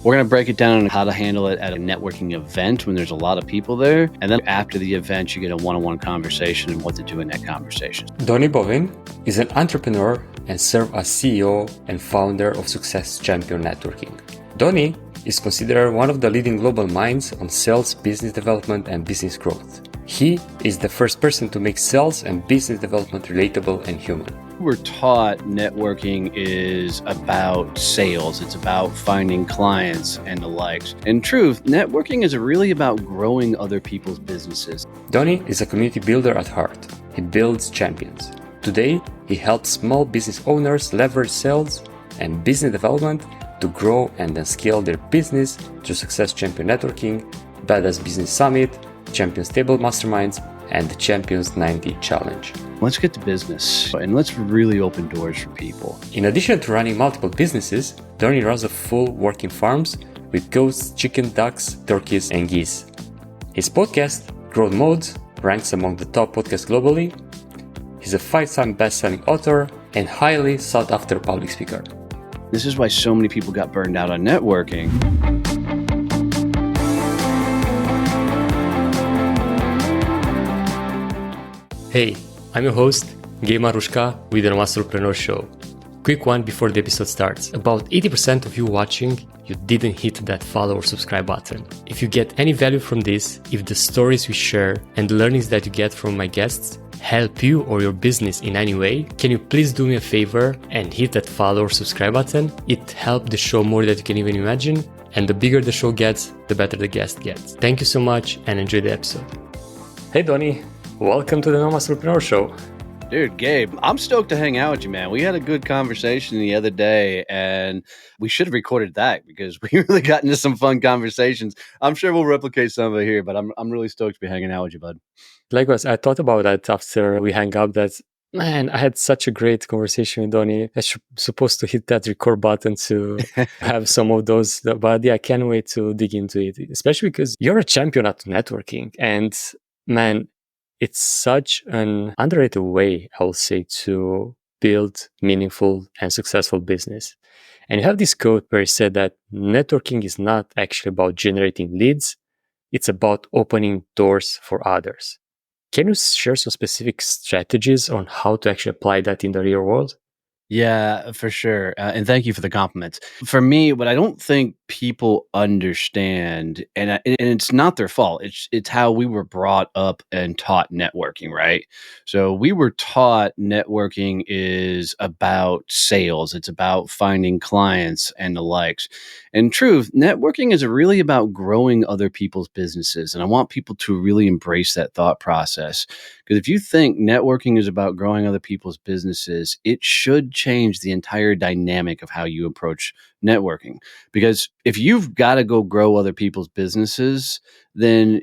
We're going to break it down on how to handle it at a networking event when there's a lot of people there. And then after the event, you get a one-on-one conversation and what to do in that conversation. Donnie Boivin is an entrepreneur and serves as CEO and founder of Success Champion Networking. Donnie is considered one of the leading global minds on sales, business development, and business growth. He is the first person to make sales and business development relatable and human. We're taught networking is about sales. It's about finding clients and the likes. In truth, networking is really about growing other people's businesses. Donnie is a community builder at heart. He builds champions. Today, he helps small business owners leverage sales and business development to grow and then scale their business through Success Champion Networking, Badass Business Summit, Champions Table Masterminds, and the Champions 90 Challenge. Let's get to business and let's really open doors for people. In addition to running multiple businesses, Donnie runs a full working farms with goats, chicken, ducks, turkeys, and geese. His podcast, Growth Mode, ranks among the top podcasts globally. He's a 5-time best-selling author and highly sought-after public speaker. This is why so many people got burned out on networking. Hey, I'm your host, Gabe Marusca with the Masterclass Show. Quick one before the episode starts. About 80% of you watching, you didn't hit that follow or subscribe button. If you get any value from this, if the stories we share and the learnings that you get from my guests help you or your business in any way, can you please do me a favor and hit that follow or subscribe button? It helps the show more than you can even imagine. And the bigger the show gets, the better the guest gets. Thank you so much and enjoy the episode. Hey Donnie. Welcome to the No Masterpreneur Show. Dude, Gabe, I'm stoked to hang out with you, man. We had a good conversation the other day, and we should have recorded that because we really got into some fun conversations. I'm sure we'll replicate some of it here, but I'm really stoked to be hanging out with you, bud. Likewise, I thought about that after we hang up that, man, I had such a great conversation with Donnie. I'm supposed to hit that record button to have some of those, but yeah, I can't wait to dig into it, especially because you're a champion at networking. And man, it's such an underrated way, I will say, to build meaningful and successful business. And you have this quote where you said that networking is not actually about generating leads. It's about opening doors for others. Can you share some specific strategies on how to actually apply that in the real world? Yeah, for sure. And thank you for the compliments. For me, what I don't think people understand, and it's not their fault. It's how we were brought up and taught networking, right? So we were taught networking is about sales. It's about finding clients and the likes. In truth, networking is really about growing other people's businesses, and I want people to really embrace that thought process. Because if you think networking is about growing other people's businesses, it should change the entire dynamic of how you approach networking. Because if you've got to go grow other people's businesses, then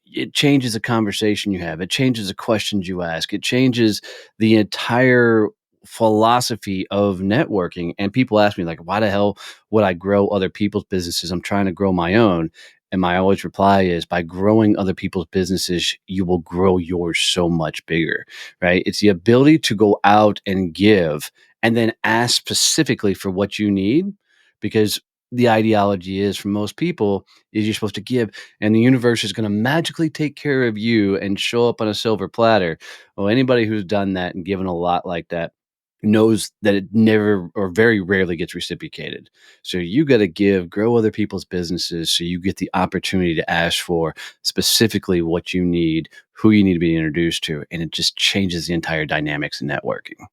it changes the conversation you have. It changes the questions you ask. It changes the entire philosophy of networking. And people ask me, like, why the hell would I grow other people's businesses? I'm trying to grow my own. And my always reply is, by growing other people's businesses, you will grow yours so much bigger, right? It's the ability to go out and give and then ask specifically for what you need, because the ideology is, for most people, is you're supposed to give and the universe is going to magically take care of you and show up on a silver platter. Well, anybody who's done that and given a lot like that knows that it never or very rarely gets reciprocated. So you got to grow other people's businesses so you get the opportunity to ask for specifically what you need, who you need to be introduced to, and it just changes the entire dynamics in networking.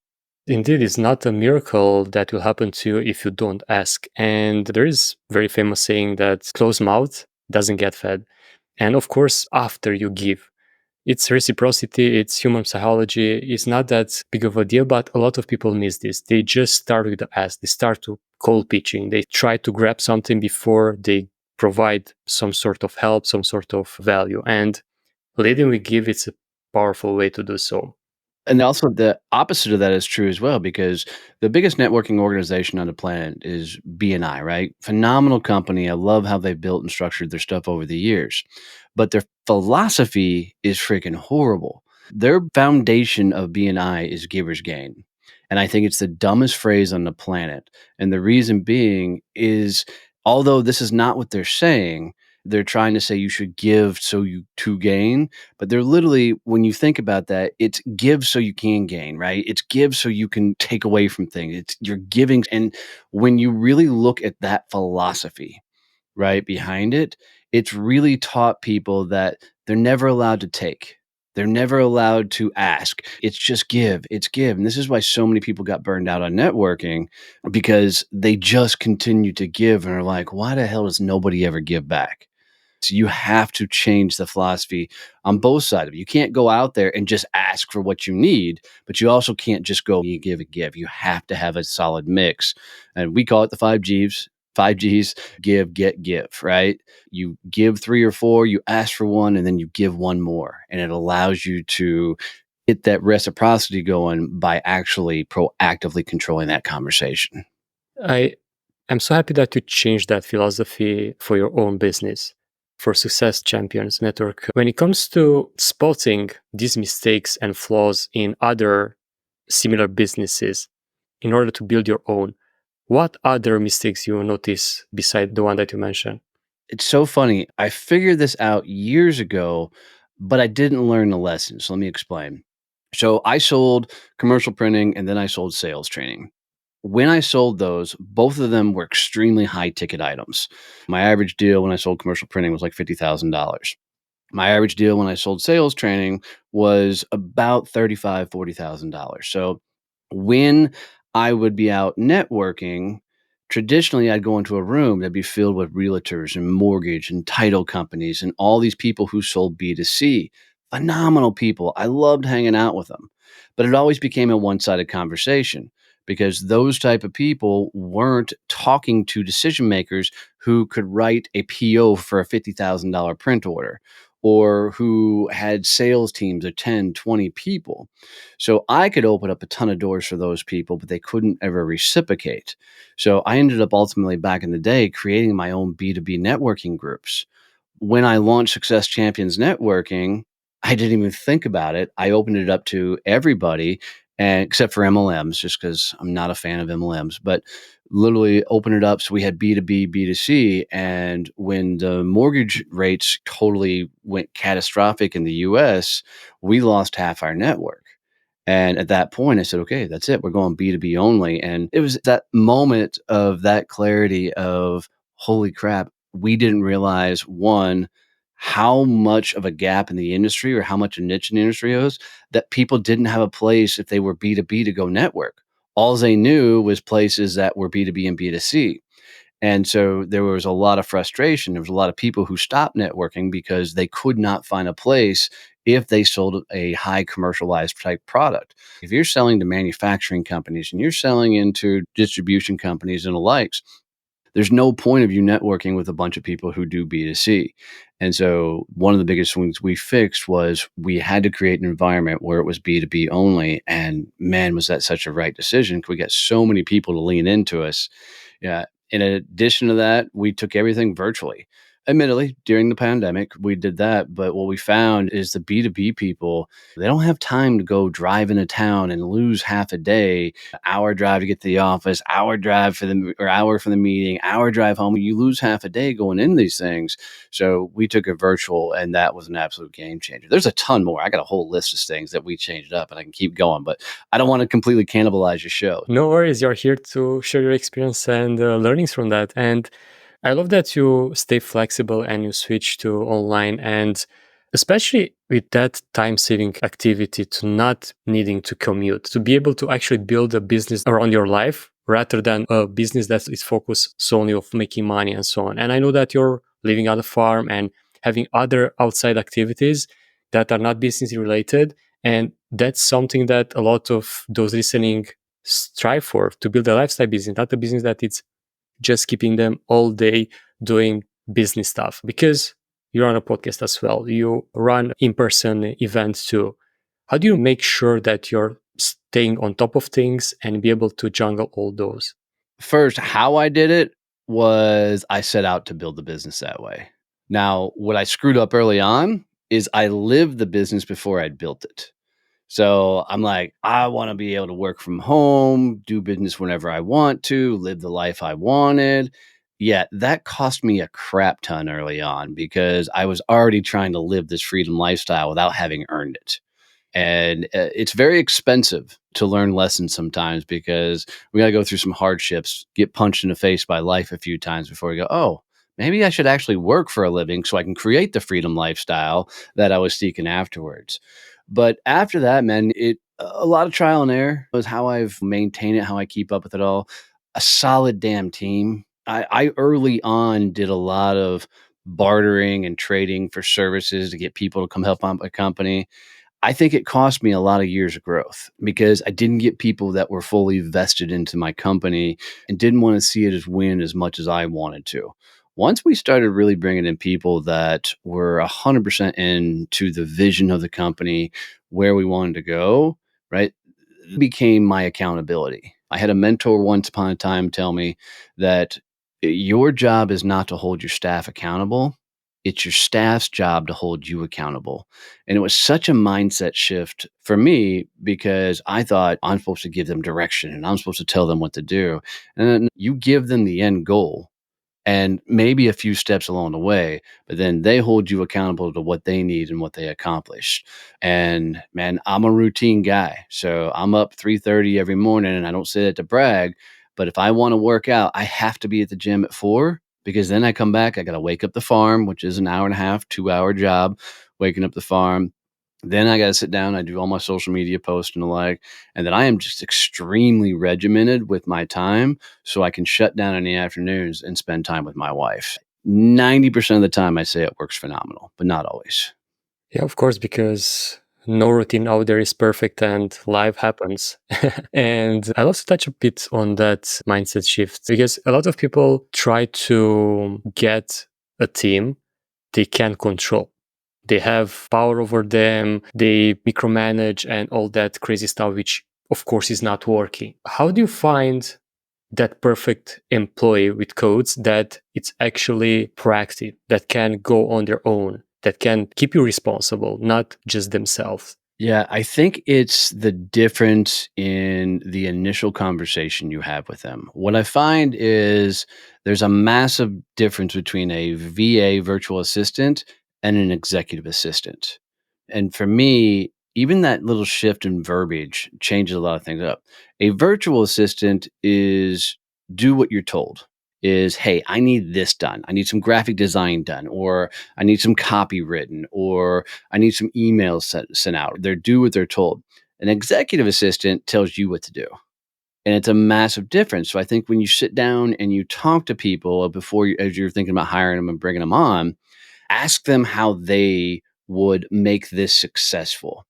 Indeed, it's not a miracle that will happen to you if you don't ask. And there is very famous saying that closed mouth doesn't get fed. And of course, after you give, it's reciprocity, it's human psychology. It's not that big of a deal, but a lot of people miss this. They just start with the ask. They start to cold pitching. They try to grab something before they provide some sort of help, some sort of value. And leading with give, it's a powerful way to do so. And also the opposite of that is true as well, because the biggest networking organization on the planet is BNI, right? Phenomenal company. I love how they've built and structured their stuff over the years. But their philosophy is freaking horrible. Their foundation of BNI is giver's gain. And I think it's the dumbest phrase on the planet. And the reason being is Although this is not what they're saying, they're trying to say you should give so you to gain, but they're literally, when you think about that, it's give so you can gain, right? It's give so you can take away from things. It's you're giving, and when you really look at that philosophy, right, behind it, it's really taught people that they're never allowed to take. They're never allowed to ask. It's just give. It's give. And this is why so many people got burned out on networking, because they just continue to give and are like, why the hell does nobody ever give back? So you have to change the philosophy on both sides of it. You can't go out there and just ask for what you need, but you also can't just go you give and give. You have to have a solid mix. And we call it the 5 Gs. 5 Gs: give, get, give, right? You give 3 or 4, you ask for one, and then you give one more. And it allows you to get that reciprocity going by actually proactively controlling that conversation. I am so happy that you changed that philosophy for your own business, for Success Champions Network. When it comes to spotting these mistakes and flaws in other similar businesses in order to build your own, what other mistakes you notice beside the one that you mentioned? It's so funny. I figured this out years ago, but I didn't learn the lesson. So let me explain. So I sold commercial printing and then I sold sales training. When I sold those, both of them were extremely high ticket items. My average deal when I sold commercial printing was like $50,000. My average deal when I sold sales training was about $35,000, $40,000. So when I would be out networking, traditionally I'd go into a room that'd be filled with realtors and mortgage and title companies and all these people who sold B2C. Phenomenal people. I loved hanging out with them. But it always became a one-sided conversation because those type of people weren't talking to decision makers who could write a PO for a $50,000 print order, or who had sales teams of 10, 20 people. So I could open up a ton of doors for those people, but they couldn't ever reciprocate. So I ended up ultimately back in the day creating my own B2B networking groups. When I launched Success Champions Networking, I didn't even think about it. I opened it up to everybody, and except for MLMs, just because I'm not a fan of MLMs, but literally opened it up so we had B2B, B2C. And when the mortgage rates totally went catastrophic in the US, we lost half our network. And at that point, I said, okay, that's it. We're going B2B only. And it was that moment of that clarity of, holy crap, we didn't realize, one, how much of a gap in the industry or how much a niche in the industry is, that people didn't have a place if they were B2B to go network. All they knew was places that were B2B and B2C. And so there was a lot of frustration. There was a lot of people who stopped networking because they could not find a place if they sold a high commercialized type product. If you're selling to manufacturing companies and you're selling into distribution companies and the likes, there's no point of you networking with a bunch of people who do B2C. And so one of the biggest things we fixed was we had to create an environment where it was B2B only. And man, was that such a right decision, because we got so many people to lean into us. Yeah. In addition to that, we took everything virtually. Admittedly, during the pandemic, we did that. But what we found is the B2B people, they don't have time to go drive into town and lose half a day, hour drive to get to the office, hour drive for the or hour for the meeting, hour drive home. You lose half a day going in these things. So we took it virtual, and that was an absolute game changer. There's a ton more. I got a whole list of things that we changed up, and I can keep going, but I don't want to completely cannibalize your show. No worries, you're here to share your experience and learnings from that. And I love that you stay flexible and you switch to online, and especially with that time saving activity to not needing to commute, to be able to actually build a business around your life rather than a business that is focused solely of making money and so on. And I know that you're living on a farm and having other outside activities that are not business related. And that's something that a lot of those listening strive for, to build a lifestyle business, not a business that it's just keeping them all day doing business stuff. Because you're on a podcast as well, you run in-person events too. How do you make sure that you're staying on top of things and be able to jungle all those? First, how I did it was I set out to build the business that way. Now, what I screwed up early on is I lived the business before I'd built it. So I'm like, I want to be able to work from home, do business whenever I want to, live the life I wanted. Yeah, that cost me a crap ton early on because I was already trying to live this freedom lifestyle without having earned it. And it's very expensive to learn lessons sometimes because we got to go through some hardships, get punched in the face by life a few times before we go, oh, maybe I should actually work for a living so I can create the freedom lifestyle that I was seeking afterwards. But after that, man, a lot of trial and error was how I've maintained it, how I keep up with it all. A solid damn team. I early on did a lot of bartering and trading for services to get people to come help on my company. I think it cost me a lot of years of growth because I didn't get people that were fully vested into my company and didn't want to see it as win as much as I wanted to. Once we started really bringing in people that were 100% into the vision of the company, where we wanted to go, right, it became my accountability. I had a mentor once upon a time tell me that your job is not to hold your staff accountable. It's your staff's job to hold you accountable. And it was such a mindset shift for me because I thought I'm supposed to give them direction and I'm supposed to tell them what to do. And then you give them the end goal and maybe a few steps along the way, but then they hold you accountable to what they need and what they accomplished. And man, I'm a routine guy. So I'm up 3:30 every morning and I don't say it to brag, but if I want to work out, I have to be at the gym at 4 because then I come back, I got to wake up the farm, which is an hour and a half, 2-hour job, waking up the farm. Then I got to sit down. I do all my social media posts and the like. And then I am just extremely regimented with my time so I can shut down in the afternoons and spend time with my wife. 90% of the time, I say it works phenomenal, but not always. Yeah, of course, because no routine out there is perfect and life happens. And I'd love to touch a bit on that mindset shift because a lot of people try to get a team they can control. They have power over them, they micromanage and all that crazy stuff, which of course is not working. How do you find that perfect employee with codes that it's actually proactive, that can go on their own, that can keep you responsible, not just themselves? Yeah, I think it's the difference in the initial conversation you have with them. What I find is there's a massive difference between a VA virtual assistant and an executive assistant. And for me, even that little shift in verbiage changes a lot of things up. A virtual assistant is do what you're told. Is hey, I need this done. I need some graphic design done, or I need some copy written, or I need some emails sent out. They're do what they're told. An executive assistant tells you what to do. And it's a massive difference. So I think when you sit down and you talk to people before you, as you're thinking about hiring them and bringing them on, ask them how they would make this successful.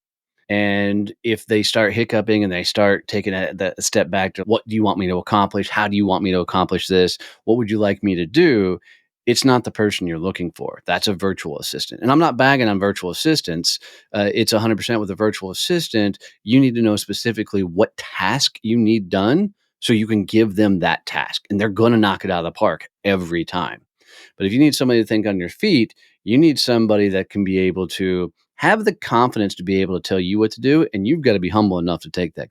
And if they start hiccuping and they start taking that step back to what do you want me to accomplish? How do you want me to accomplish this? What would you like me to do? It's not the person you're looking for. That's a virtual assistant. And I'm not bagging on virtual assistants. It's 100% with a virtual assistant. You need to know specifically what task you need done so you can give them that task. And they're going to knock it out of the park every time. But if you need somebody to think on your feet, you need somebody that can be able to have the confidence to be able to tell you what to do, and you've got to be humble enough to take that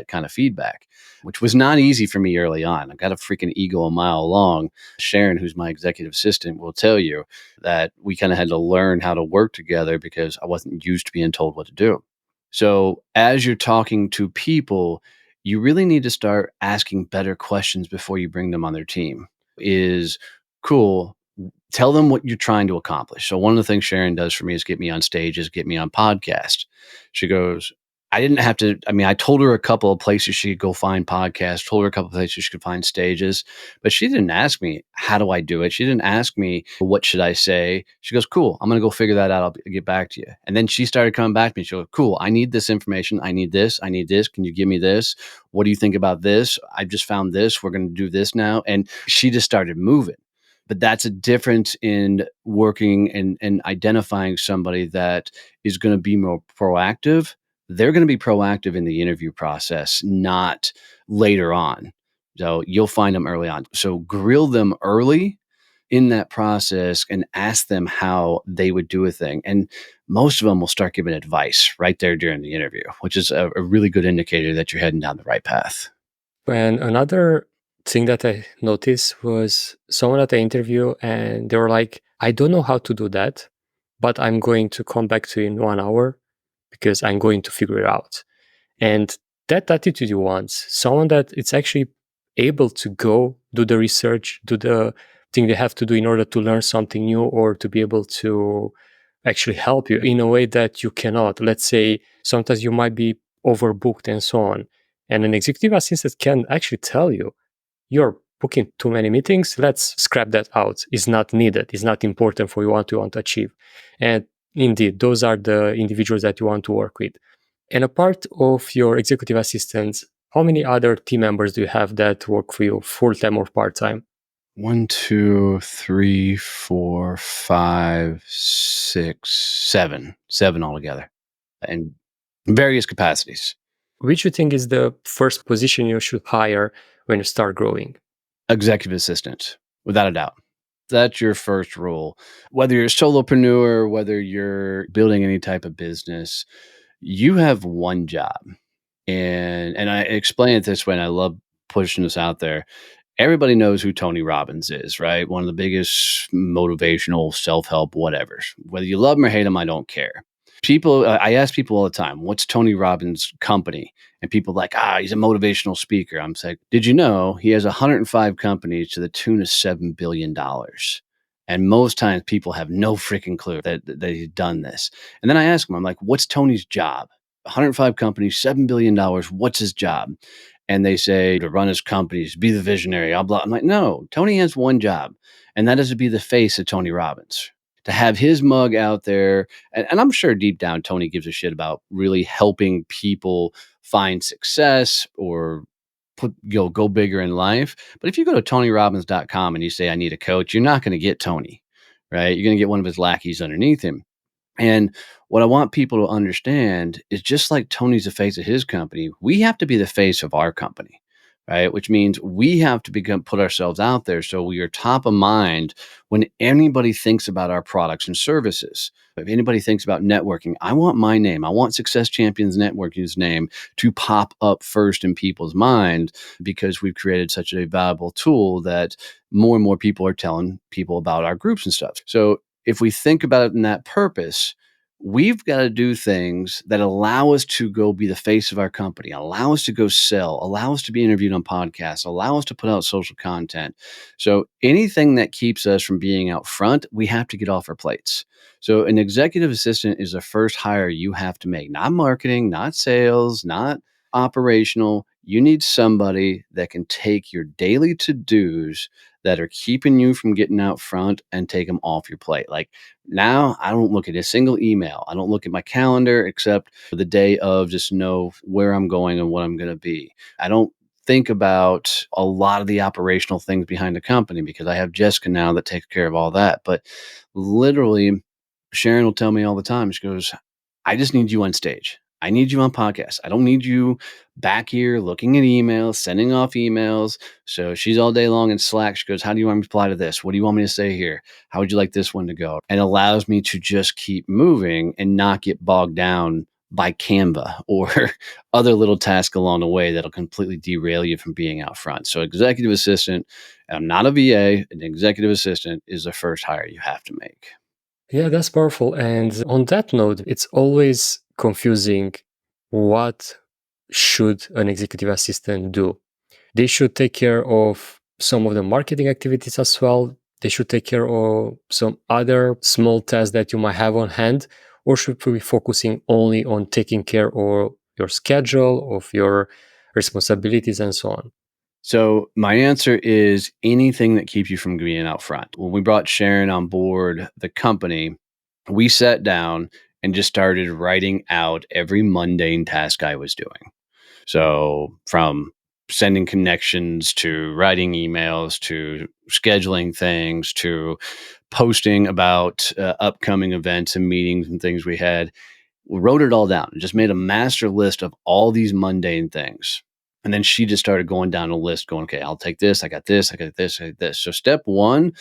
kind of feedback, which was not easy for me early on. I've got a freaking ego a mile long. Sharon, who's my executive assistant, will tell you that we kind of had to learn how to work together because I wasn't used to being told what to do. So as you're talking to people, you really need to start asking better questions before you bring them on their team. Is cool. Tell them what you're trying to accomplish. So one of the things Sharon does for me is get me on stages, get me on podcast. She goes, I didn't have to, I mean, I told her a couple of places she could go find podcasts, told her a couple of places she could find stages, but she didn't ask me, how do I do it? She didn't ask me, what should I say? She goes, cool, I'm going to go figure that out. I'll get back to you. And then she started coming back to me. She goes, cool, I need this information. I need this. I need this. Can you give me this? What do you think about this? I just found this. We're going to do this now. And she just started moving. But that's a difference in working and identifying somebody that is going to be more proactive. They're going to be proactive in the interview process, not later on. So you'll find them early on. So grill them early in that process and ask them how they would do a thing. And most of them will start giving advice right there during the interview, which is a really good indicator that you're heading down the right path. And another thing that I noticed was someone at the interview, and they were like, I don't know how to do that, but I'm going to come back to you in 1 hour because I'm going to figure it out. And that attitude you want, someone that it's actually able to go do the research, do the thing they have to do in order to learn something new or to be able to actually help you in a way that you cannot. Let's say sometimes you might be overbooked and so on. And an executive assistant can actually tell you, you're booking too many meetings, let's scrap that out. It's not needed. It's not important for what you want to achieve. And indeed, those are the individuals that you want to work with. And a part of your executive assistants, how many other team members do you have that work for you full time or part time? 1, 2, 3, 4, 5, 6, 7. 7 altogether. In various capacities. Which you think is the first position you should hire when you start growing? Executive assistant, without a doubt. That's your first rule. Whether you're a solopreneur, whether you're building any type of business, you have one job. And I explain it this way, and I love pushing this out there. Everybody knows who Tony Robbins is, right? One of the biggest motivational self-help whatevers. Whether you love him or hate him, I don't care. People, I ask people all the time, what's Tony Robbins' company? And people like, he's a motivational speaker. I'm like, did you know he has 105 companies to the tune of $7 billion? And most times people have no freaking clue that he's done this. And then I ask him, I'm like, what's Tony's job? 105 companies, $7 billion. What's his job? And they say to run his companies, be the visionary, blah, blah. I'm like, no, Tony has one job, and that is to be the face of Tony Robbins, to have his mug out there. And I'm sure deep down, Tony gives a shit about really helping people find success or go bigger in life. But if you go to TonyRobbins.com and you say, I need a coach, you're not going to get Tony, right? You're going to get one of his lackeys underneath him. And what I want people to understand is just like Tony's the face of his company, we have to be the face of our company, right? Which means we have to put ourselves out there so we are top of mind when anybody thinks about our products and services. If anybody thinks about networking, I want my name, I want Success Champions Networking's name to pop up first in people's mind because we've created such a valuable tool that more and more people are telling people about our groups and stuff. So if we think about it in that purpose, we've got to do things that allow us to go be the face of our company, allow us to go sell, allow us to be interviewed on podcasts, allow us to put out social content. So anything that keeps us from being out front, we have to get off our plates. So an executive assistant is the first hire you have to make, not marketing, not sales, not operational. You need somebody that can take your daily to-dos that are keeping you from getting out front and take them off your plate. Like now, I don't look at a single email. I don't look at my calendar except for the day of, just know where I'm going and what I'm going to be. I don't think about a lot of the operational things behind the company because I have Jessica now that takes care of all that. But literally, Sharon will tell me all the time, she goes, I just need you on stage. I need you on podcasts. I don't need you back here looking at emails, sending off emails. So she's all day long in Slack. She goes, how do you want me to reply to this? What do you want me to say here? How would you like this one to go? And allows me to just keep moving and not get bogged down by Canva or other little tasks along the way that'll completely derail you from being out front. So executive assistant, I'm not a VA, an executive assistant is the first hire you have to make. Yeah, that's powerful. And on that note, it's always confusing. What should an executive assistant do? They should take care of some of the marketing activities as well. They should take care of some other small tasks that you might have on hand, or should we be focusing only on taking care of your schedule, of your responsibilities, and so on? So my answer is anything that keeps you from being out front. When we brought Sharon on board the company, we sat down and just started writing out every mundane task I was doing. So from sending connections to writing emails to scheduling things to posting about upcoming events and meetings and things we had, we wrote it all down and just made a master list of all these mundane things. And then she just started going down a list going, okay, I'll take this. I got this. I got this. I got this. So step one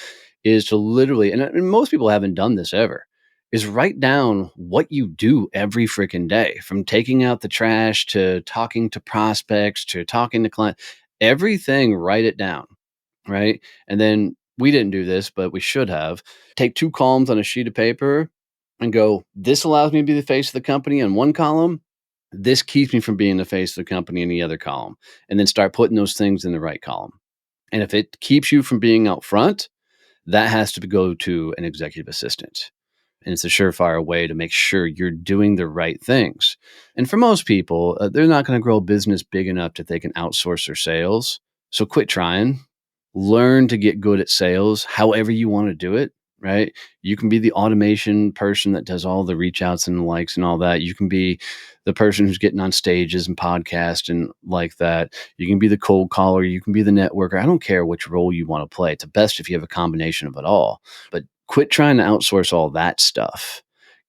is to literally, and most people haven't done this ever, is write down what you do every freaking day, from taking out the trash to talking to prospects to talking to clients. everything, write it down, right? And then we didn't do this, but we should have. Take 2 columns on a sheet of paper and go, this allows me to be the face of the company in one column. This keeps me from being the face of the company in the other column. And then start putting those things in the right column. And if it keeps you from being out front, that has to go to an executive assistant. And it's a surefire way to make sure you're doing the right things. And for most people, they're not going to grow a business big enough that they can outsource their sales. So quit trying. Learn to get good at sales, however you want to do it, right? You can be the automation person that does all the reach outs and the likes and all that. You can be the person who's getting on stages and podcasts and like that. You can be the cold caller. You can be the networker. I don't care which role you want to play. It's best if you have a combination of it all. But quit trying to outsource all that stuff.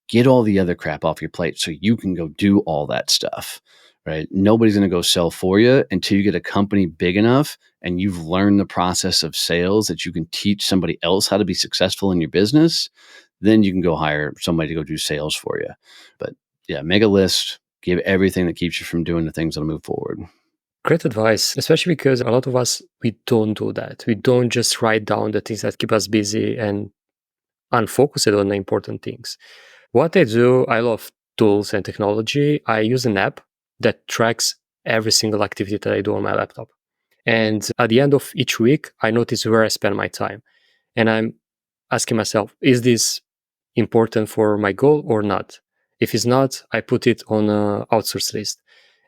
Get all the other crap off your plate so you can go do all that stuff, right? Nobody's going to go sell for you until you get a company big enough and you've learned the process of sales that you can teach somebody else how to be successful in your business. Then you can go hire somebody to go do sales for you. But yeah, make a list, give everything that keeps you from doing the things that'll move forward. Great advice, especially because a lot of us, we don't do that. We don't just write down the things that keep us busy and unfocused on the important things. What I do, I love tools and technology. I use an app that tracks every single activity that I do on my laptop. And at the end of each week, I notice where I spend my time. And I'm asking myself, is this important for my goal or not? If it's not, I put it on an outsource list.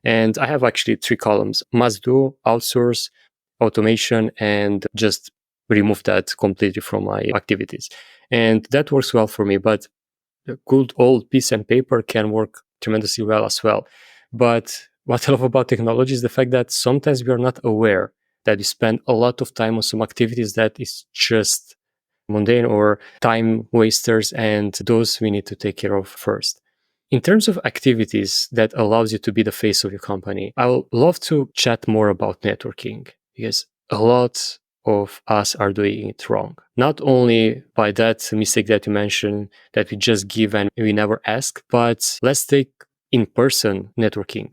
And I have actually 3 columns: must do, outsource, automation, and just remove that completely from my activities. And that works well for me. But the good old piece and paper can work tremendously well as well. But what I love about technology is the fact that sometimes we are not aware that we spend a lot of time on some activities that is just mundane or time wasters, and those we need to take care of first. In terms of activities that allows you to be the face of your company, I would love to chat more about networking, because a lot of us are doing it wrong. Not only by that mistake that you mentioned, that we just give and we never ask, but let's take in-person networking.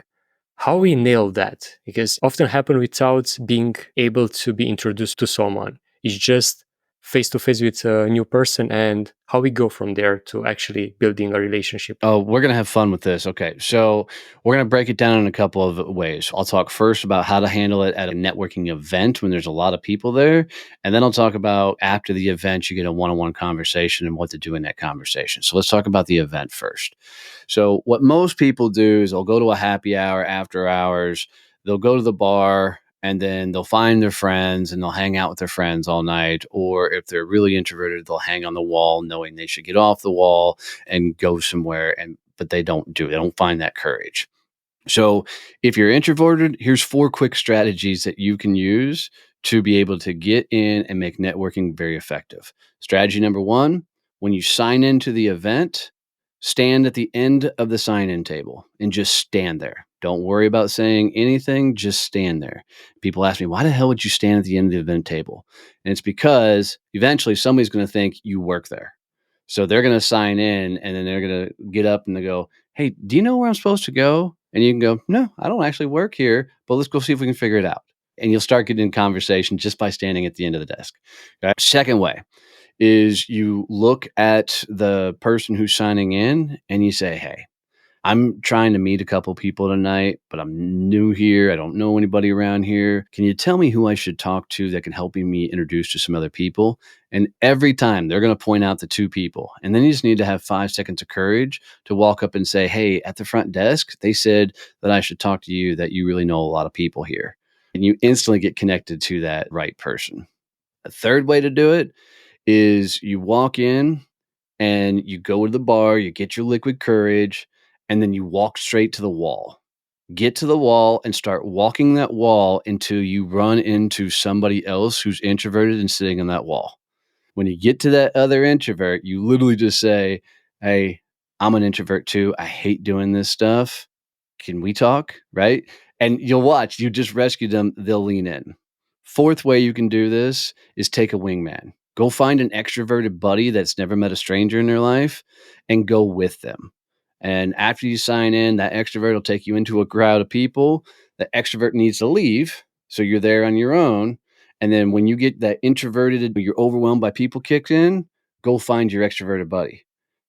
How we nail that, because often happen without being able to be introduced to someone. It's just face to face with a new person, and how we go from there to actually building a relationship. Oh, we're going to have fun with this. Okay. So we're going to break it down in a couple of ways. I'll talk first about how to handle it at a networking event when there's a lot of people there. And then I'll talk about after the event, you get a one-on-one conversation and what to do in that conversation. So let's talk about the event first. So what most people do is they'll go to a happy hour after hours, they'll go to the bar, and then they'll find their friends and they'll hang out with their friends all night. Or if they're really introverted, they'll hang on the wall knowing they should get off the wall and go somewhere, but they don't do it. They don't find that courage. So if you're introverted, here's 4 quick strategies that you can use to be able to get in and make networking very effective. Strategy number 1, when you sign into the event, stand at the end of the sign-in table and just stand there. Don't worry about saying anything, just stand there. People ask me, why the hell would you stand at the end of the event table? And it's because eventually somebody's going to think you work there. So they're going to sign in and then they're going to get up and they go, hey, do you know where I'm supposed to go? And you can go, no, I don't actually work here, but let's go see if we can figure it out. And you'll start getting in conversation just by standing at the end of the desk. Okay? Second way is you look at the person who's signing in and you say, hey, I'm trying to meet a couple people tonight, but I'm new here. I don't know anybody around here. Can you tell me who I should talk to that can help me introduce to some other people? And every time they're going to point out the 2 people. And then you just need to have 5 seconds of courage to walk up and say, hey, at the front desk, they said that I should talk to you, that you really know a lot of people here. And you instantly get connected to that right person. A third way to do it is you walk in and you go to the bar, you get your liquid courage, and then you walk straight to the wall. Get to the wall and start walking that wall until you run into somebody else who's introverted and sitting on that wall. When you get to that other introvert, you literally just say, hey, I'm an introvert too. I hate doing this stuff. Can we talk? Right? And you'll watch, you just rescued them, they'll lean in. Fourth way you can do this is take a wingman. Go find an extroverted buddy that's never met a stranger in their life and go with them. And after you sign in, that extrovert will take you into a crowd of people. The extrovert needs to leave. So you're there on your own. And then when you get that introverted, you're overwhelmed by people kicks in, go find your extroverted buddy.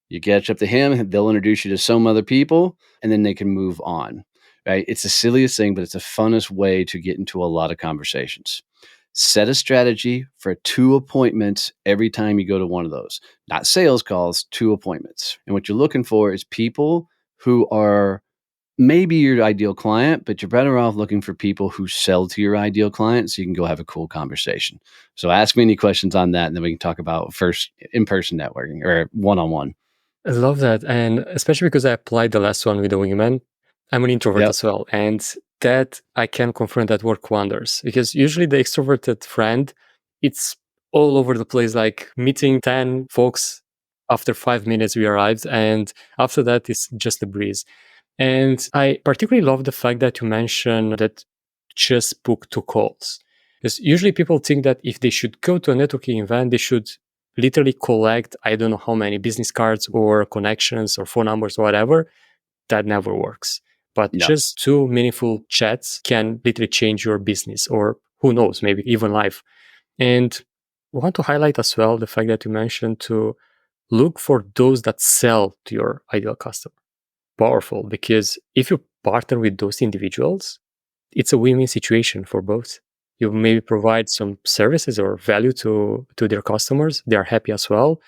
You catch up to him, they'll introduce you to some other people, and then they can move on. Right? It's the silliest thing, but it's the funnest way to get into a lot of conversations. Set a strategy for 2 appointments every time you go to one of those. Not sales calls, 2 appointments. And what you're looking for is people who are maybe your ideal client, but you're better off looking for people who sell to your ideal client so you can go have a cool conversation. So ask me any questions on that, and then we can talk about first in-person networking or one-on-one. I love that. And especially because I applied the last one with the women. I'm an introvert Yep. as well. And that I can confirm that work wonders because usually the extroverted friend, it's all over the place, like meeting 10 folks after 5 minutes we arrived. And after that, it's just a breeze. And I particularly love the fact that you mentioned that just book 2 calls. Because usually people think that if they should go to a networking event, they should literally collect, I don't know how many business cards or connections or phone numbers or whatever. That never works. But No. just 2 meaningful chats can literally change your business or who knows, maybe even life. And I want to highlight as well the fact that you mentioned to look for those that sell to your ideal customer. Powerful because if you partner with those individuals, it's a win-win situation for both. You maybe provide some services or value to their customers. They are happy as well.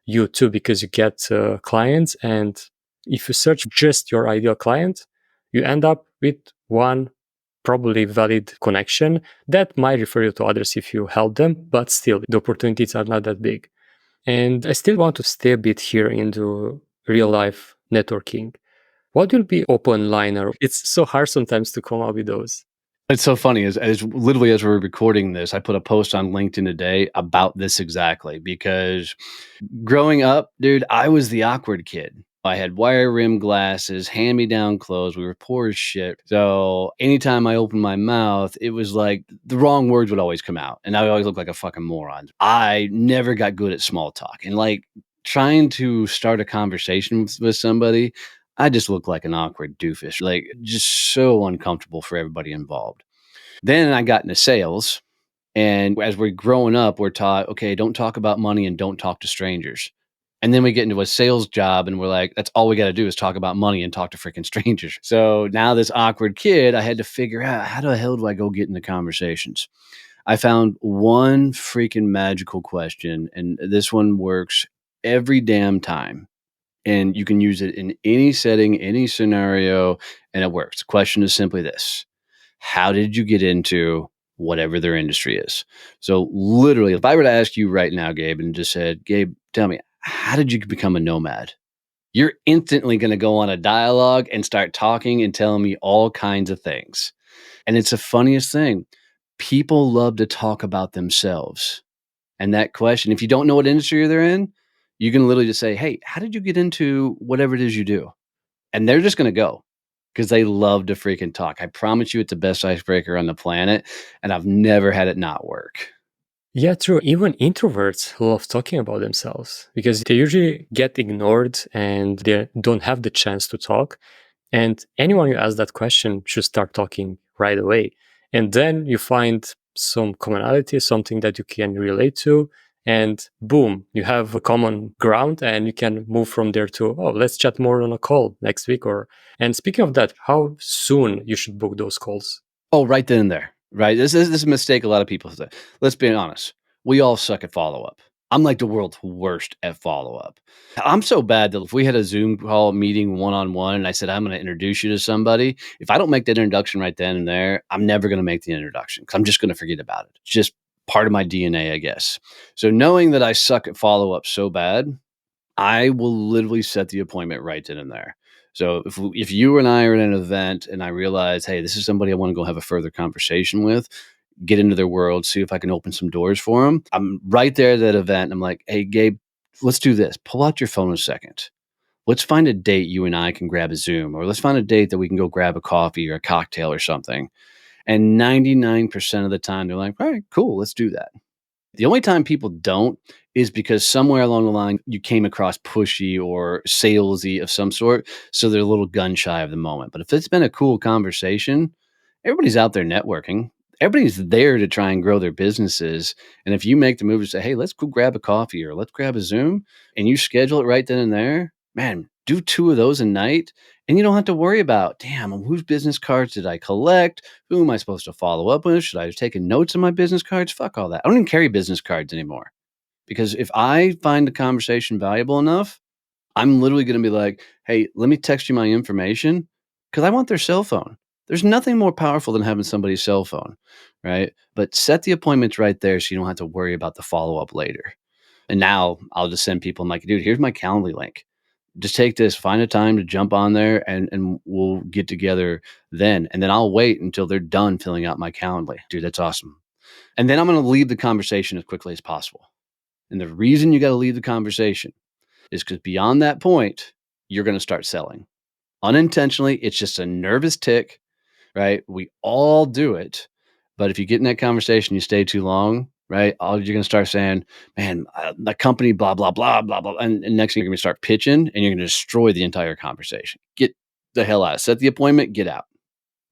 You too, because you get clients. And if you search just your ideal client, you end up with one probably valid connection that might refer you to others if you help them. But still, the opportunities are not that big. And I still want to stay a bit here into real life networking. What will be open liner? It's so hard sometimes to come up with those. It's so funny as literally as we're recording this, I put a post on LinkedIn today about this exactly because growing up, dude, I was the awkward kid. I had wire rim glasses, hand me down clothes. We were poor as shit. So anytime I opened my mouth, it was like the wrong words would always come out. And I would always look like a fucking moron. I never got good at small talk. And like trying to start a conversation with somebody, I just look like an awkward doofus, like just so uncomfortable for everybody involved. Then I got into sales. And as we're growing up, we're taught, okay, don't talk about money and don't talk to strangers. And then we get into a sales job and we're like, that's all we got to do is talk about money and talk to freaking strangers. So now this awkward kid, I had to figure out how the hell do I go get into conversations? I found one freaking magical question, and this one works every damn time. And you can use it in any setting, any scenario, and it works. The question is simply this: how did you get into whatever their industry is? So, literally, if I were to ask you right now, Gabe, and just said, Gabe, tell me, how did you become a nomad? You're instantly going to go on a dialogue and start talking and telling me all kinds of things. And it's the funniest thing. People love to talk about themselves. And that question, if you don't know what industry they're in, you can literally just say, hey, how did you get into whatever it is you do? And they're just going to go because they love to freaking talk. I promise you, it's the best icebreaker on the planet. And I've never had it not work. Yeah, true. Even introverts love talking about themselves because they usually get ignored and they don't have the chance to talk. And anyone who asks that question should start talking right away. And then you find some commonality, something that you can relate to. And boom, you have a common ground and you can move from there to, oh, let's chat more on a call next week. And speaking of that, how soon you should book those calls? Oh, right then and there. Right. This is a mistake a lot of people say. Let's be honest. We all suck at follow up. I'm like the world's worst at follow up. I'm so bad that if we had a Zoom call meeting one on one and I said, I'm going to introduce you to somebody, if I don't make that introduction right then and there, I'm never going to make the introduction because I'm just going to forget about it. It's just part of my DNA, I guess. So knowing that I suck at follow up so bad, I will literally set the appointment right then and there. So if you and I are at an event and I realize, hey, this is somebody I want to go have a further conversation with, get into their world, see if I can open some doors for them. I'm right there at that event. And I'm like, hey, Gabe, let's do this. Pull out your phone a second. Let's find a date you and I can grab a Zoom, or let's find a date that we can go grab a coffee or a cocktail or something. And 99% of the time, they're like, all right, cool, let's do that. The only time people don't is because somewhere along the line you came across pushy or salesy of some sort, so they're a little gun shy of the moment. But if it's been a cool conversation, everybody's out there networking. Everybody's there to try and grow their businesses. And if you make the move to say, hey, let's go grab a coffee or let's grab a Zoom, and you schedule it right then and there, man, do 2 of those a night. And you don't have to worry about, damn, whose business cards did I collect? Who am I supposed to follow up with? Should I have taken notes on my business cards? Fuck all that. I don't even carry business cards anymore, because if I find the conversation valuable enough, I'm literally going to be like, hey, let me text you my information, because I want their cell phone. There's nothing more powerful than having somebody's cell phone, right? But set the appointments right there so you don't have to worry about the follow up later. And now I'll just send people, I'm like, dude, here's my Calendly link. Just take this, find a time to jump on there, and we'll get together then. And then I'll wait until they're done filling out my Calendly. Dude, that's awesome. And then I'm going to leave the conversation as quickly as possible. And the reason you got to leave the conversation is because beyond that point, you're going to start selling. Unintentionally, it's just a nervous tick, right? We all do it. But if you get in that conversation, you stay too long, right? All you're going to start saying, man, the company, blah, blah, blah, blah, blah. And next thing you're going to start pitching, and you're going to destroy the entire conversation. Get the hell out. Set the appointment, get out.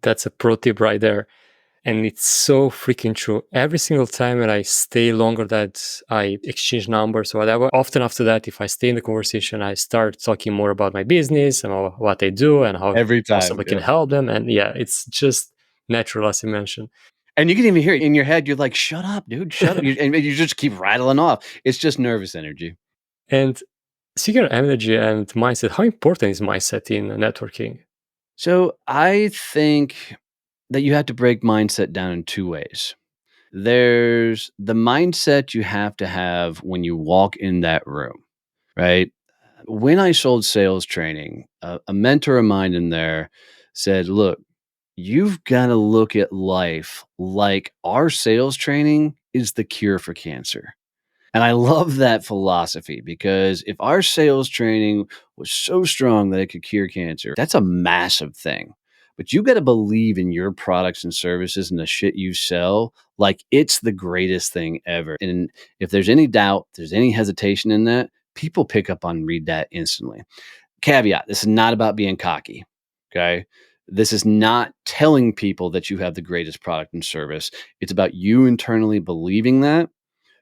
That's a pro tip right there. And it's so freaking true. Every single time that I stay longer, that I exchange numbers or whatever, often after that, if I stay in the conversation, I start talking more about my business and what I do and how Every time. somebody can Yep. help them. And yeah, it's just natural, as you mentioned. And you can even hear it in your head. You're like, shut up, dude, shut up. And you just keep rattling off. It's just nervous energy. And speaking of energy and mindset, how important is mindset in networking? So I think that you have to break mindset down in 2 ways. There's the mindset you have to have when you walk in that room, right? When I sold sales training, a mentor of mine in there said, look, you've got to look at life like our sales training is the cure for cancer. And I love that philosophy, because if our sales training was so strong that it could cure cancer, that's a massive thing. But you got to believe in your products and services and the shit you sell like it's the greatest thing ever. And if there's any doubt, there's any hesitation in that, people pick up on read that instantly. Caveat, this is not about being cocky. Okay. This is not telling people that you have the greatest product and service. It's about you internally believing that,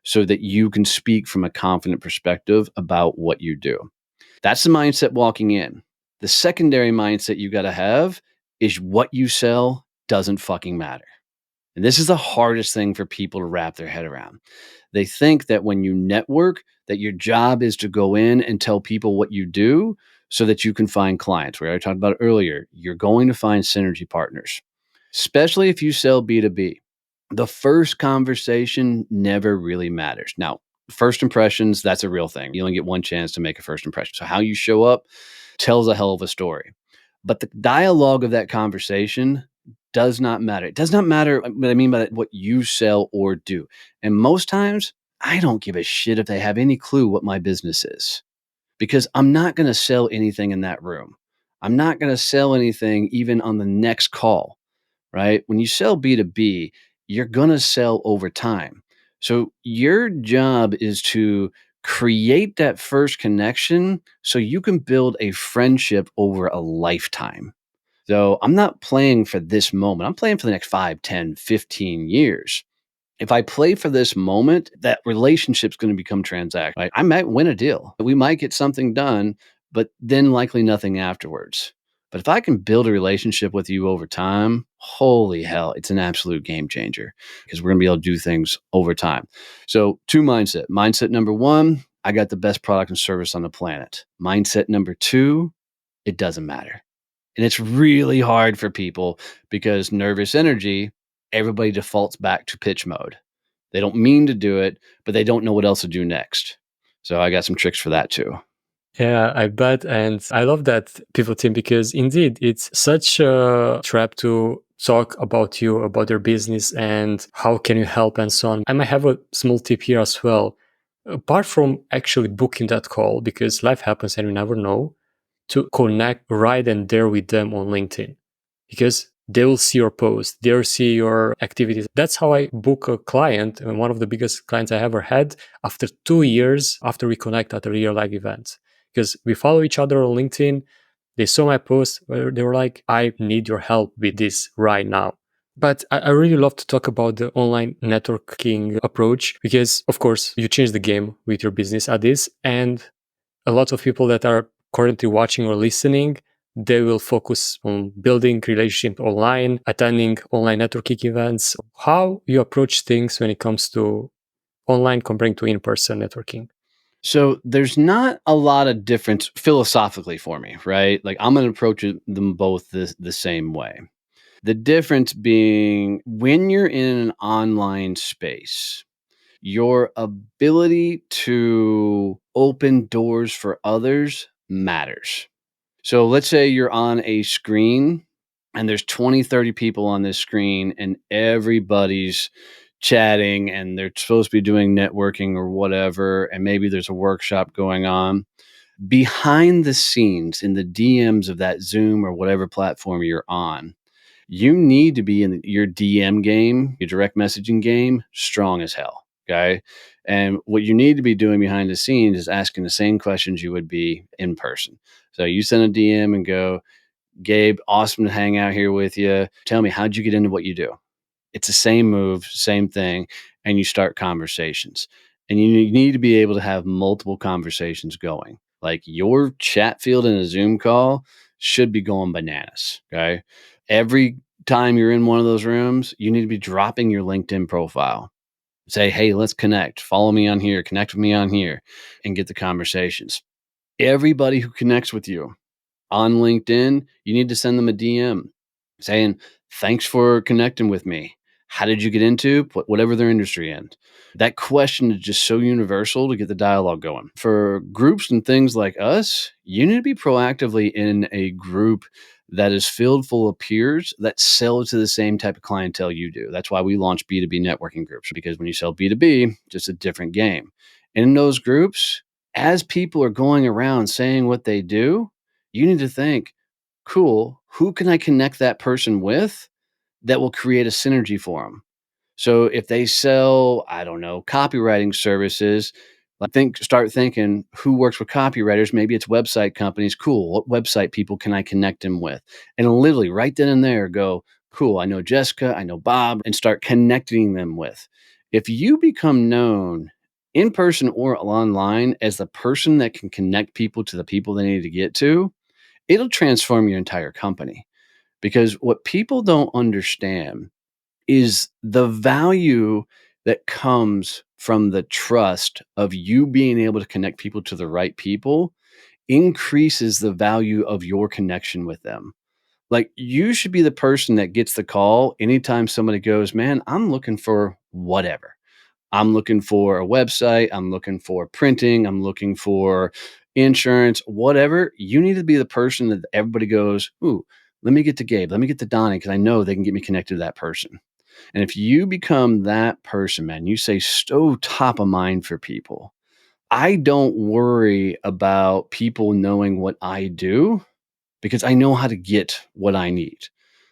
so that you can speak from a confident perspective about what you do. That's the mindset walking in. The secondary mindset you got to have is what you sell doesn't fucking matter. And this is the hardest thing for people to wrap their head around. They think that when you network, that your job is to go in and tell people what you do so that you can find clients. We already talked about it earlier. You're going to find synergy partners, especially if you sell B2B. The first conversation never really matters. Now, first impressions, that's a real thing. You only get one chance to make a first impression. So how you show up tells a hell of a story. But the dialogue of that conversation does not matter. It does not matter what I mean by what you sell or do. And most times, I don't give a shit if they have any clue what my business is, because I'm not going to sell anything in that room. I'm not going to sell anything even on the next call, right? When you sell B2B, you're going to sell over time. So your job is to create that first connection so you can build a friendship over a lifetime. So I'm not playing for this moment. I'm playing for the next 5, 10, 15 years. If I play for this moment, that relationship's going to become transactional. Right? I might win a deal. We might get something done, but then likely nothing afterwards. But if I can build a relationship with you over time, holy hell, it's an absolute game changer, because we're going to be able to do things over time. So 2 mindset. Mindset number 1, I got the best product and service on the planet. Mindset number 2, it doesn't matter. And it's really hard for people because nervous energy, everybody defaults back to pitch mode. They don't mean to do it, but they don't know what else to do next. So I got some tricks for that too. Yeah, I bet. And I love that pivot team, because indeed it's such a trap to talk about you, about your business and how can you help and so on. I might have a small tip here as well. Apart from actually booking that call, because life happens and you never know, to connect right and there with them on LinkedIn, because they will see your post, they'll see your activities. That's how I book a client, and one of the biggest clients I ever had, after 2 years after we connect at a real live event. Because we follow each other on LinkedIn. They saw my post where they were like, I need your help with this right now. But I really love to talk about the online networking approach because, of course, you change the game with your business at this. And a lot of people that are currently watching or listening, they will focus on building relationship online, attending online networking events. How you approach things when it comes to online comparing to in-person networking? So there's not a lot of difference philosophically for me, right? Like I'm going to approach them both the same way. The difference being when you're in an online space, your ability to open doors for others matters. So let's say you're on a screen and there's 20, 30 people on this screen and everybody's chatting and they're supposed to be doing networking or whatever. And maybe there's a workshop going on. Behind the scenes in the DMs of that Zoom or whatever platform you're on, you need to be in your DM game, your direct messaging game, strong as hell. Okay. And what you need to be doing behind the scenes is asking the same questions you would be in person. So you send a DM and go, Gabe, awesome to hang out here with you. Tell me, how'd you get into what you do? It's the same move, same thing. And you start conversations. And you need to be able to have multiple conversations going. Like your chat field in a Zoom call should be going bananas. Okay. Every time you're in one of those rooms, you need to be dropping your LinkedIn profile. Say, hey, let's connect. Follow me on here, connect with me on here, and get the conversations. Everybody who connects with you on LinkedIn, you need to send them a DM saying, thanks for connecting with me. How did you get into whatever their industry in? That question is just so universal to get the dialogue going. For groups and things like us, you need to be proactively in a group that is filled full of peers that sell to the same type of clientele you do. That's why we launched B2B networking groups, because when you sell B2B, just a different game. And in those groups, as people are going around saying what they do, you need to think, cool, who can I connect that person with that will create a synergy for them? So if they sell, I don't know, copywriting services, start thinking who works with copywriters. Maybe it's website companies. Cool. What website people can I connect them with? And literally right then and there go, cool. I know Jessica, I know Bob, and start connecting them with. If you become known in person or online as the person that can connect people to the people they need to get to, it'll transform your entire company. Because what people don't understand is the value that comes from the trust of you being able to connect people to the right people increases the value of your connection with them. Like you should be the person that gets the call anytime somebody goes, man, I'm looking for whatever. I'm looking for a website. I'm looking for printing. I'm looking for insurance, whatever. You need to be the person that everybody goes, ooh, let me get to Gabe. Let me get to Donnie because I know they can get me connected to that person. And if you become that person, man, you say so top of mind for people. I don't worry about people knowing what I do because I know how to get what I need.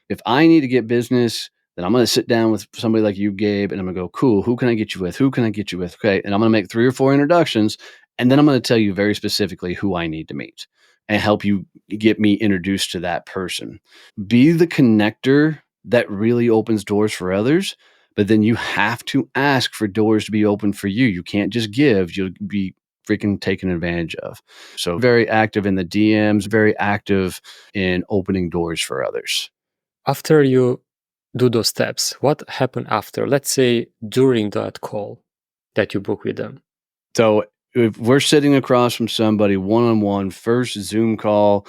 If I need to get business, then I'm going to sit down with somebody like you, Gabe, and I'm going to go, cool, who can I get you with? Who can I get you with? Okay. And I'm going to make 3 or 4 introductions. And then I'm going to tell you very specifically who I need to meet and help you get me introduced to that person. Be the connector that really opens doors for others. But then you have to ask for doors to be open for you. You can't just give, you'll be freaking taken advantage of. So, very active in the DMs, very active in opening doors for others. After you do those steps, what happened after? Let's say during that call that you book with them. So, if we're sitting across from somebody one on one, first Zoom call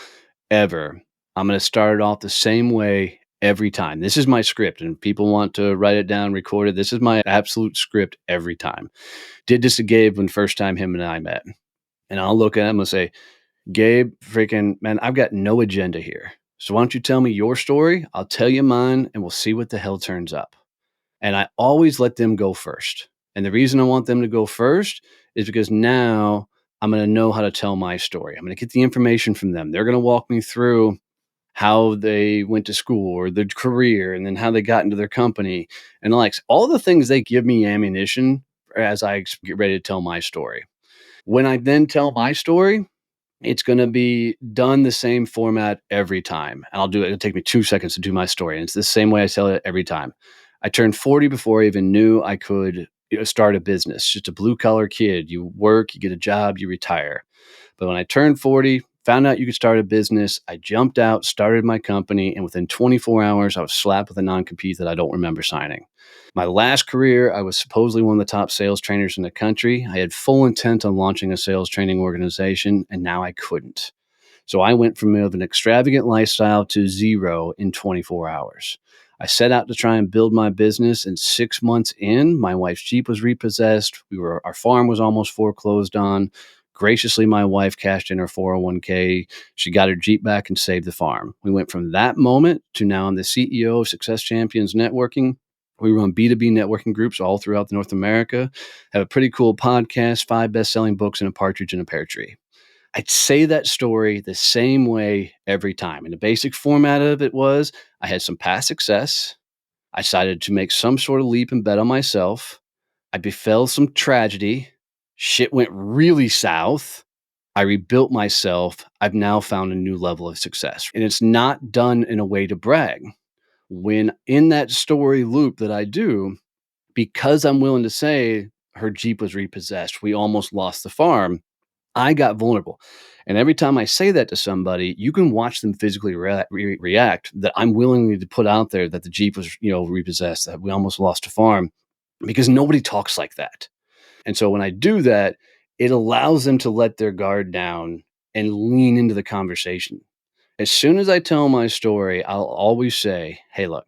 ever, I'm going to start it off the same way every time. This is my script, and people want to write it down, record it. This is my absolute script every time. Did this to Gabe when first time him and I met. And I'll look at him and say, Gabe, freaking man, I've got no agenda here. So why don't you tell me your story? I'll tell you mine and we'll see what the hell turns up. And I always let them go first. And the reason I want them to go first is because now I'm going to know how to tell my story. I'm going to get the information from them. They're going to walk me through how they went to school or their career and then how they got into their company and like all the things they give me ammunition as I get ready to tell my story. When I then tell my story, It's going to be done the same format every time. And I'll do it. It'll take me 2 seconds to do my story. And it's the same way I tell it every time. I turned 40 before I even knew I could start a business. Just a blue collar kid. You work, you get a job, you retire. But when I turned 40, found out you could start a business, I jumped out, started my company, and within 24 hours, I was slapped with a non-compete that I don't remember signing. My last career, I was supposedly one of the top sales trainers in the country. I had full intent on launching a sales training organization, and now I couldn't. So I went from an extravagant lifestyle to zero in 24 hours. I set out to try and build my business, and 6 months in, my wife's Jeep was repossessed. Our farm was almost foreclosed on. Graciously, my wife cashed in her 401k. She got her Jeep back and saved the farm. We went from that moment to now I'm the CEO of Success Champions Networking. We run B2B networking groups all throughout North America, have a pretty cool podcast, 5 best-selling books, and a partridge in a pear tree. I'd say that story the same way every time. And the basic format of it was I had some past success. I decided to make some sort of leap and bet on myself. I befell some tragedy. Shit went really south. I rebuilt myself. I've now found a new level of success. And it's not done in a way to brag. When in that story loop that I do, because I'm willing to say her Jeep was repossessed, we almost lost the farm, I got vulnerable. And every time I say that to somebody, you can watch them physically react that I'm willing to put out there that the Jeep was, repossessed, that we almost lost a farm, because nobody talks like that. And so when I do that, it allows them to let their guard down and lean into the conversation. As soon as I tell my story, I'll always say, hey, look,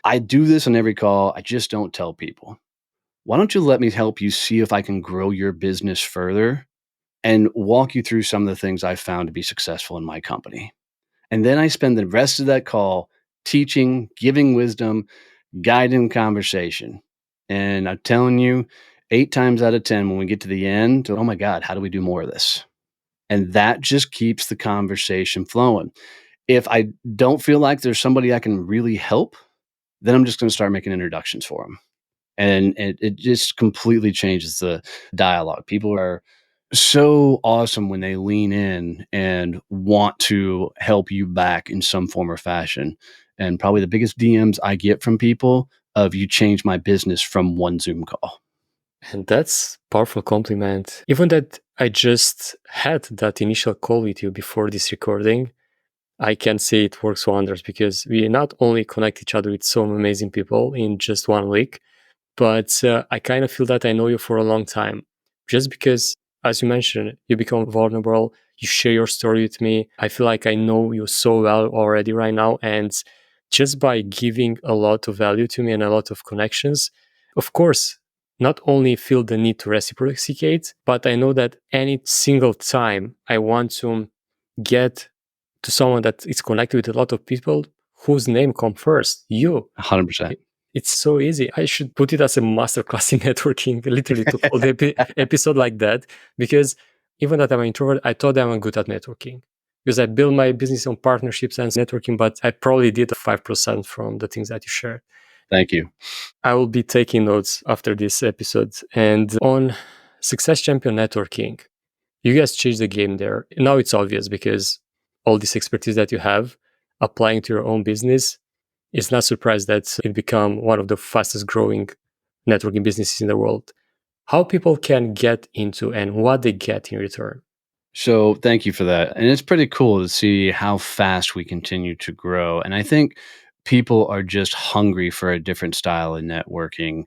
I do this on every call. I just don't tell people. Why don't you let me help you see if I can grow your business further and walk you through some of the things I found to be successful in my company? And then I spend the rest of that call teaching, giving wisdom, guiding conversation. And I'm telling you, 8 times out of 10, when we get to the end, oh my God, how do we do more of this? And that just keeps the conversation flowing. If I don't feel like there's somebody I can really help, then I'm just going to start making introductions for them. And it just completely changes the dialogue. People are so awesome when they lean in and want to help you back in some form or fashion. And probably the biggest DMs I get from people of you changed my business from one Zoom call. And that's powerful compliment. Even that I just had that initial call with you before this recording, I can say it works wonders because we not only connect each other with some amazing people in just 1 week, but I kind of feel that I know you for a long time. Just because, as you mentioned, you become vulnerable, you share your story with me. I feel like I know you so well already right now. And just by giving a lot of value to me and a lot of connections, of course, not only feel the need to reciprocate, but I know that any single time I want to get to someone that is connected with a lot of people whose name come first, you. 100%. It's so easy. I should put it as a masterclass in networking, literally to call the episode like that. Because even that I'm an introvert, I thought I'm good at networking. Because I built my business on partnerships and networking, but I probably did 5% from the things that you shared. Thank you. I will be taking notes after this episode. And on Success Champion Networking, you guys changed the game there. Now it's obvious because all this expertise that you have applying to your own business, it's not surprised that it become one of the fastest growing networking businesses in the world. How people can get into and what they get in return. So thank you for that. And it's pretty cool to see how fast we continue to grow. And I think people are just hungry for a different style of networking.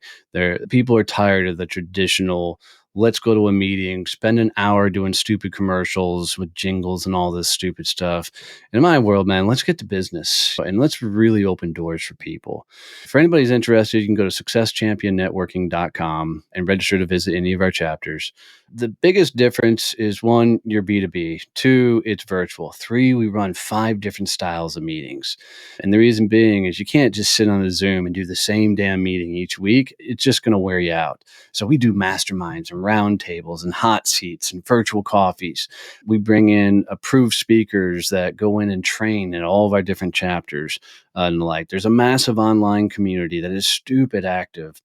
People are tired of the traditional, let's go to a meeting, spend an hour doing stupid commercials with jingles and all this stupid stuff. In my world, man, let's get to business and let's really open doors for people. For anybody who's interested, you can go to successchampionnetworking.com and register to visit any of our chapters. The biggest difference is 1, you're B2B. 2, it's virtual. 3, we run 5 different styles of meetings. And the reason being is you can't just sit on a Zoom and do the same damn meeting each week. It's just going to wear you out. So we do masterminds and roundtables and hot seats and virtual coffees. We bring in approved speakers that go in and train in all of our different chapters. And there's a massive online community that is stupid active.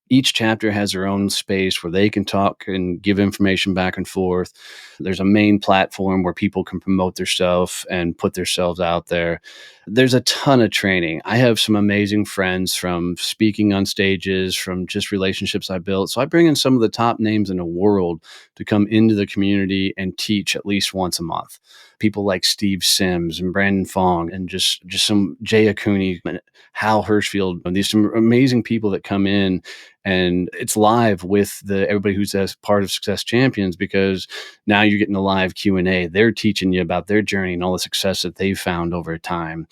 Each chapter has their own space where they can talk and give information back and forth. There's a main platform where people can promote their stuff and put themselves out there. There's a ton of training. I have some amazing friends from speaking on stages, from just relationships I built. So I bring in some of the top names in the world to come into the community and teach at least once a month. People like Steve Sims and Brandon Fong and just some Jay Acuni and Hal Hirschfield. And these some amazing people that come in, and it's live with everybody who's as part of Success Champions, because now you're getting a live Q&A. They're teaching you about their journey and all the success that they've found over time.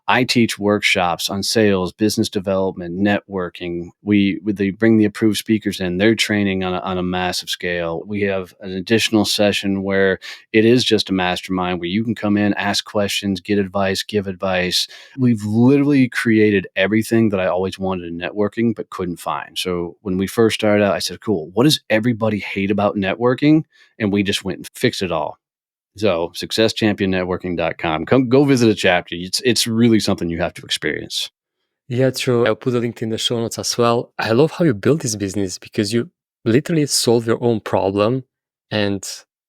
I teach workshops on sales, business development, networking. They bring the approved speakers in. They're training on a massive scale. We have an additional session where it is just a mastermind where you can come in, ask questions, get advice, give advice. We've literally created everything that I always wanted in networking but couldn't find. So when we first started out, I said, cool, what does everybody hate about networking? And we just went and fixed it all. So successchampionnetworking.com. Come go visit a chapter. It's really something you have to experience. Yeah, true. I'll put a link in the show notes as well. I love how you build this business because you literally solve your own problem and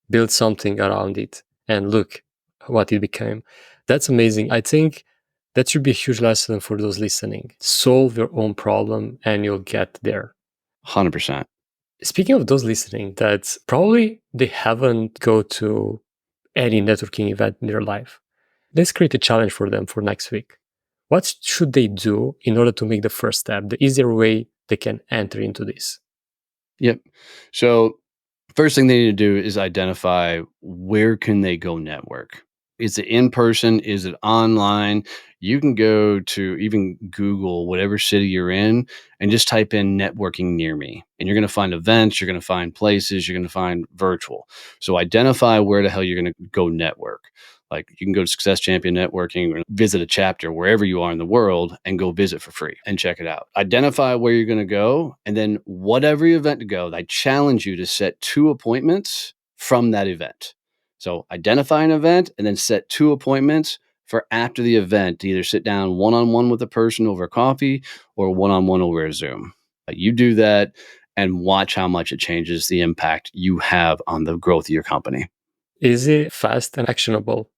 build something around it. And look what it became. That's amazing. I think that should be a huge lesson for those listening. Solve your own problem and you'll get there. 100%. Speaking of those listening, that probably they haven't go to any networking event in their life. Let's create a challenge for them for next week. What should they do in order to make the first step, the easier way they can enter into this? Yep. So first thing they need to do is identify where can they go network. Is it in person? Is it online? You can go to even Google whatever city you're in and just type in networking near me. And you're going to find events, you're going to find places, you're going to find virtual. So identify where the hell you're going to go network. Like you can go to Success Champion Networking or visit a chapter wherever you are in the world and go visit for free and check it out. Identify where you're going to go, and then whatever event to go, I challenge you to set 2 appointments from that event. So identify an event and then set 2 appointments for after the event to either sit down one-on-one with a person over coffee or one-on-one over a Zoom. You do that and watch how much it changes the impact you have on the growth of your company. Easy, fast, and actionable.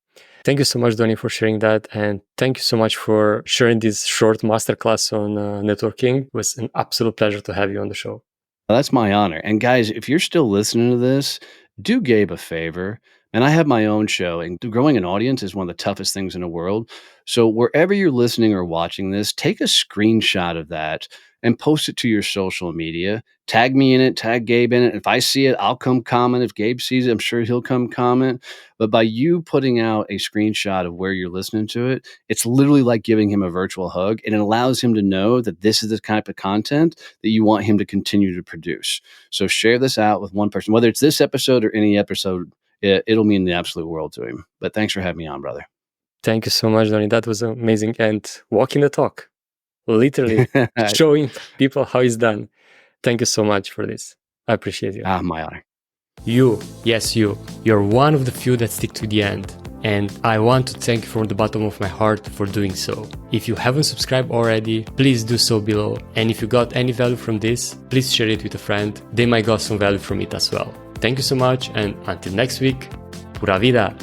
Thank you so much, Donnie, for sharing that. And thank you so much for sharing this short masterclass on networking. It was an absolute pleasure to have you on the show. Well, that's my honor. And guys, if you're still listening to this, do Gabe a favor. And I have my own show, and growing an audience is one of the toughest things in the world. So wherever you're listening or watching this, take a screenshot of that and post it to your social media. Tag me in it, tag Gabe in it. If I see it, I'll come comment. If Gabe sees it, I'm sure he'll come comment. But by you putting out a screenshot of where you're listening to it, it's literally like giving him a virtual hug, and it allows him to know that this is the type of content that you want him to continue to produce. So share this out with one person, whether it's this episode or any episode. It'll mean the absolute world to him. But thanks for having me on, brother. Thank you so much, Donnie. That was amazing. And walking the talk, literally showing people how it's done. Thank you so much for this. I appreciate you. My honor. You, yes, you're one of the few that stick to the end. And I want to thank you from the bottom of my heart for doing so. If you haven't subscribed already, please do so below. And if you got any value from this, please share it with a friend. They might got some value from it as well. Thank you so much, and until next week, pura vida!